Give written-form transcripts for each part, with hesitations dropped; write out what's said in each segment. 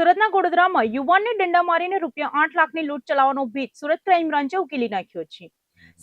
સુરતના ગોડોદરામાં યુવાનને દંડા મારીને ₹8 લાખની લૂંટ ચલાવવાનો ભેદ સુરત ક્રાઇમ બ્રાન્ચે ઉકેલી નાખ્યો છે।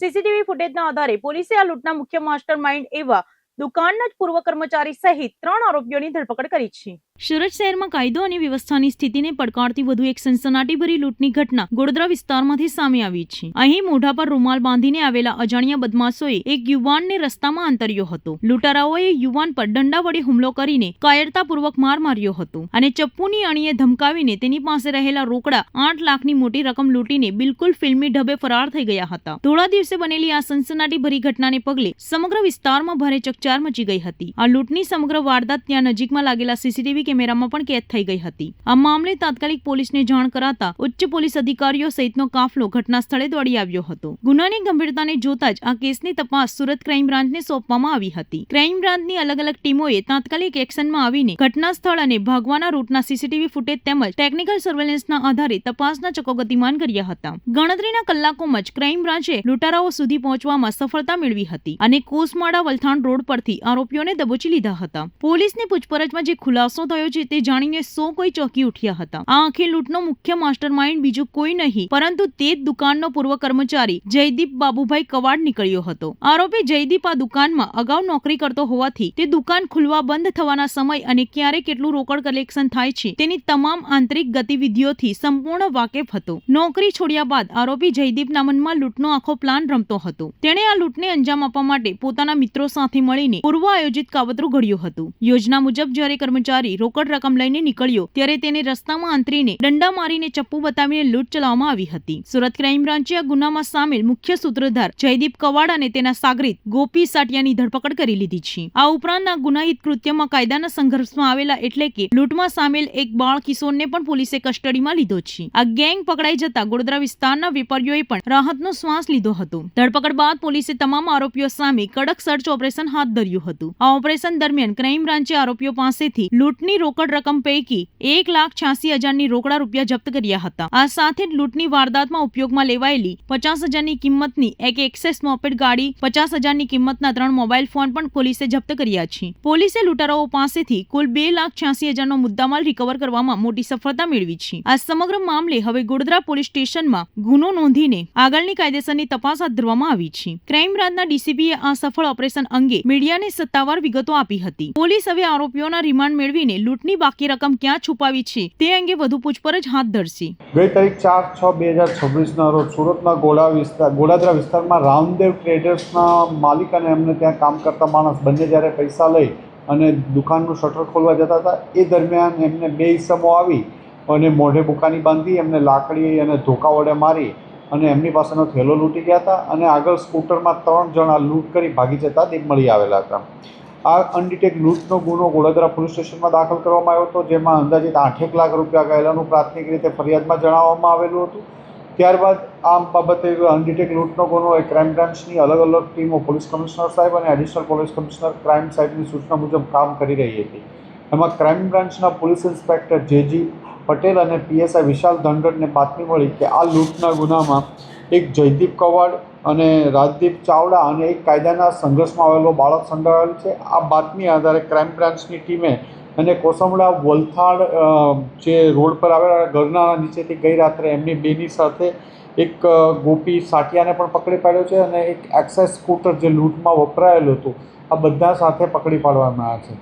સીસીટીવી ફૂટેજના આધારે પોલીસે આ લૂંટના મુખ્ય માસ્ટર માઇન્ડ એવા દુકાનના જ પૂર્વ કર્મચારી સહિત 3 આરોપીઓની ધરપકડ કરી છે। સુરત શહેરમાં કાયદો અને વ્યવસ્થાની સ્થિતિને પડકારતી વધુ એક સનસનાટીભરી લૂંટની ઘટના ગોડોદરા વિસ્તારમાંથી સામે આવી છે। અહીં મોઢા પર રૂમાલ બાંધીને આવેલા અજાણ્યા બદમાશોએ એક યુવાનને રસ્તામાં આંતર્યો હતો। લૂંટારાઓએ યુવાન પર દંડા વડે હુમલો કરીને કાયરતાપૂર્વક માર માર્યો હતો અને ચપ્પુની અણીએ ધમકાવીને તેની પાસે રહેલા રોકડા 8 લાખની મોટી રકમ લૂંટીને બિલકુલ ફિલ્મી ઢબે ફરાર થઈ ગયા હતા। થોડા દિવસે બનેલી આ સનસનાટીભરી ઘટનાને પગલે સમગ્ર વિસ્તારમાં ભારે ચકચાર મચી ગઈ હતી। આ લૂંટની સમગ્ર વારદાત ત્યાં નજીકમાં લાગેલા સીસીટીવી કેમેરામાં પણ કેદ થઈ ગઈ હતી। આ મામલે તાત્કાલિક પોલીસને જાણ કરાતા ઉચ્ચ પોલીસ અધિકારીઓ સહિતનો કાફલો ઘટના સ્થળે દોડી આવ્યો હતો। ગુનાની ગંભીરતાને જોતા જ આ કેસની તપાસ સુરત ક્રાઇમ બ્રાન્ચને સોંપવામાં આવી હતી। ક્રાઇમ બ્રાન્ચની અલગ અલગ ટીમોએ તાત્કાલિક એક્શનમાં આવીને ઘટના સ્થળ અને ભાગવાના રૂટના સીસીટીવી ફૂટેજ તેમજ ટેકનિકલ સર્વેલન્સના આધારે તપાસના ચકો ગતિમાન કર્યા હતા। ગણતરીના કલાકોમાં જ ક્રાઇમ બ્રાન્ચે લૂંટારાઓ સુધી પહોંચવામાં સફળતા મેળવી હતી અને કોસમાળા વલથાણ રોડ પરથી આરોપીઓને દબોચી લીધા હતા। પોલીસની પૂછપરછમાં જે ખુલાસો થયો છે તે જાણીને સૌ કોઈ ચોંકી ઉઠ્યા હતા। આ આખી લૂંટનો મુખ્ય માસ્ટર માઇન્ડ બીજો કોઈ નહીં પરંતુ તે જ દુકાનનો પૂર્વ કર્મચારી જયદીપ બાબુભાઈ કવાડ નીકળ્યો હતો। આરોપી જયદીપ આ દુકાનમાં અગાઉ નોકરી કરતો હોવાથી તે દુકાન ખુલવા બંધ થવાના સમય અને ક્યારે કેટલું રોકડ કલેક્શન થાય છે તેની તમામ આંતરિક ગતિવિધિઓથી સંપૂર્ણ વાકેફ હતો। નોકરી છોડ્યા બાદ આરોપી જયદીપના મનમાં લૂંટનો આખો પ્લાન રમતો હતો। તેણે આ લૂંટને અંજામ આપવા માટે પોતાના મિત્રો સાથે મળીને પૂર્વ આયોજિત કાવતરું ઘડ્યું હતું। યોજના મુજબ જ્યારે કર્મચારી રોકડ રકમ લઈને નીકળ્યો ત્યારે તેને રસ્તામાં આંતરીને દંડા મારીને ચપ્પુ બતાવીને લૂંટ ચલાવવામાં આવી હતી। સુરત ક્રાઇમ બ્રાન્ચે આ ગુનામાં સામેલ મુખ્ય સૂત્રધાર જયદીપ કવાડ અને તેના સાગરીત ગોપી સાટિયાની ધરપકડ કરી લીધી છે। આ ઉપરાંત આ ગુનાહિત કૃત્યમાં કાયદાના સંઘર્ષમાં આવેલા એટલે કે લૂંટમાં સામેલ એક બાળ કિશોરને પણ પોલીસે કસ્ટડીમાં લીધો છે। આ ગેંગ પકડાઈ જતા ગોડોદરા વિસ્તારના વેપારીઓએ પણ રાહતનો શ્વાસ લીધો હતો। ધરપકડ બાદ પોલીસે તમામ આરોપીઓ સામે કડક સર્ચ ઓપરેશન હાથ ધર્યું હતું। આ ઓપરેશન દરમિયાન ક્રાઇમ બ્રાન્ચે આરોપીઓ પાસેથી લૂંટની રોકડ રકમ પૈકી 1,86,000ની રોકડા રૂપિયા જપ્ત કર્યા હતા। આ સાથે જ લૂંટની વારદાતમાં ઉપયોગમાં લેવાયેલી 50,000ની કિંમતની એક એક્સેસ મોપેડ ગાડી, 50,000ની કિંમતના 3 મોબાઈલ ફોન પણ પોલીસે જપ્ત કર્યા છે। પોલીસે લૂંટારાઓ પાસેથી કુલ 2,86,000નો મુદ્દામાલ રિકવર કરવામાં મોટી સફળતા મેળવી છે। આ સમગ્ર મામલે હવે ગોડોદરા પોલીસ સ્ટેશનમાં ગુનો નોંધીને આગળની કાયદેસરની તપાસ હાથ ધરવામાં આવી છે। ક્રાઇમ બ્રાન્ચના ડીસીપીએ આ સફળ ઓપરેશન અંગે મીડિયાને સત્તાવાર વિગતો આપી હતી। પોલીસ હવે આરોપીઓના રિમાન્ડ મેળવીને લૂંટની બાકી રકમ ક્યાં છુપાવી છે તે અંગે વધુ પૂછપરછ હાથ ધરશે। ગઈ તારીખ 4/6/2026ના રોજ સુરતના ગોડાદરા વિસ્તારમાં રામદેવ ટ્રેડર્સના માલિક અને એમને ત્યાં કામ કરતા માણસ બંને જ્યારે પૈસા લઈ અને દુકાનનું શટર ખોલવા જતા હતા એ દરમિયાન એમને 2 ઈસમો આવી અને મોઢે બુકાની બાંધી એમને લાકડી અને ધોકા વડે મારી અને એમની પાસેનો થેલો લૂંટી ગયા હતા અને આગળ સ્કૂટરમાં 3 જણા લૂંટ કરી ભાગી જતા તે મળી આવેલા હતા। આ અનડિટેક લૂંટનો ગુનો ગોડાદરા પોલીસ સ્ટેશનમાં દાખલ કરવામાં આવ્યો હતો, જેમાં અંદાજિત 8 લાખ રૂપિયા ગયેલાનું પ્રાથમિક રીતે ફરિયાદમાં જણાવવામાં આવેલું હતું। ત્યારબાદ આ બાબતે અનડિટેક લૂંટનો ગુનો એ ક્રાઇમ બ્રાન્ચની અલગ અલગ ટીમો પોલીસ કમિશનર સાહેબ અને એડિશનલ પોલીસ કમિશનર ક્રાઇમ સાહેબની સૂચના મુજબ કામ કરી રહી હતી। એમાં ક્રાઇમ બ્રાન્ચના પોલીસ ઇન્સ્પેક્ટર જેજી પટેલ અને પીએસઆઈ વિશાલ ધનગઢને બાતમી મળી કે આ લૂંટના ગુનામાં એક જયદીપ કવાડ અને રાજદીપ ચાવડા અને એક કાયદાના સંઘર્ષમાં આવેલો બાળક સંડોવાયેલ છે। આ બાતમી આધારે ક્રાઇમ બ્રાન્ચની ટીમે અને કોસમડા વલથાડ જે રોડ પર આવેલા ઘરના નીચેથી ગઈ રાત્રે એમની બેની સાથે એક ગોપી સાટિયાને પણ પકડી પાડ્યો છે અને એક એક્સેસ સ્કૂટર જે લૂંટમાં વપરાયેલું હતું આ બધા સાથે પકડી પાડવામાં આવ્યા છે।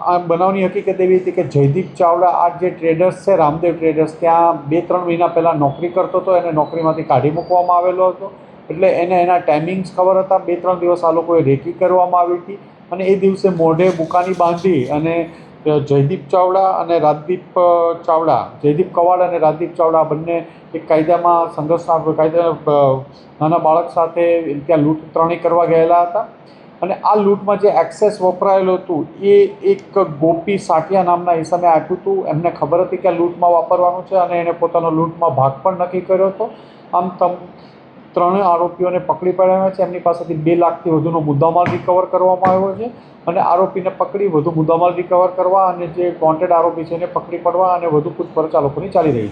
આ બનાવની હકીકત એવી હતી કે જયદીપ ચાવડા આ જે ટ્રેડર્સ છે રામદેવ ટ્રેડર્સ ત્યાં 2-3 મહિના પહેલાં નોકરી કરતો હતો, એને નોકરીમાંથી કાઢી મૂકવામાં આવેલો હતો એટલે એને એના ટાઈમિંગ્સ ખબર હતા। 2-3 દિવસ આ લોકોએ રેકી કરવામાં આવી હતી અને એ દિવસે મોઢે બુકાની બાંધી અને જયદીપ કવાડ અને રાજદીપ ચાવડા બંને એક કાયદામાં સંઘર્ષના નાના બાળક સાથે ત્યાં લૂંટ ત્રણેય કરવા ગયેલા હતા અને આ લૂંટમાં જે એક્સેસ વપરાયેલું હતું એ એક ગોપી સાટિયા નામના ઈસમે આપ્યું હતું। એમને ખબર હતી કે આ લૂંટમાં વાપરવાનું છે અને એણે પોતાનો લૂંટમાં ભાગ પણ નક્કી કર્યો હતો। આમ 3 આરોપીઓને પકડી પાડ્યા છે। એમની પાસેથી 2 લાખથી વધુનો મુદ્દામાલ રિકવર કરવામાં આવ્યો છે અને આરોપીને પકડી વધુ મુદ્દામાલ રિકવર કરવા અને જે વોન્ટેડ આરોપી છે એને પકડી પાડવા અને વધુ પૂછપરછ આ લોકોની ચાલી રહી છે।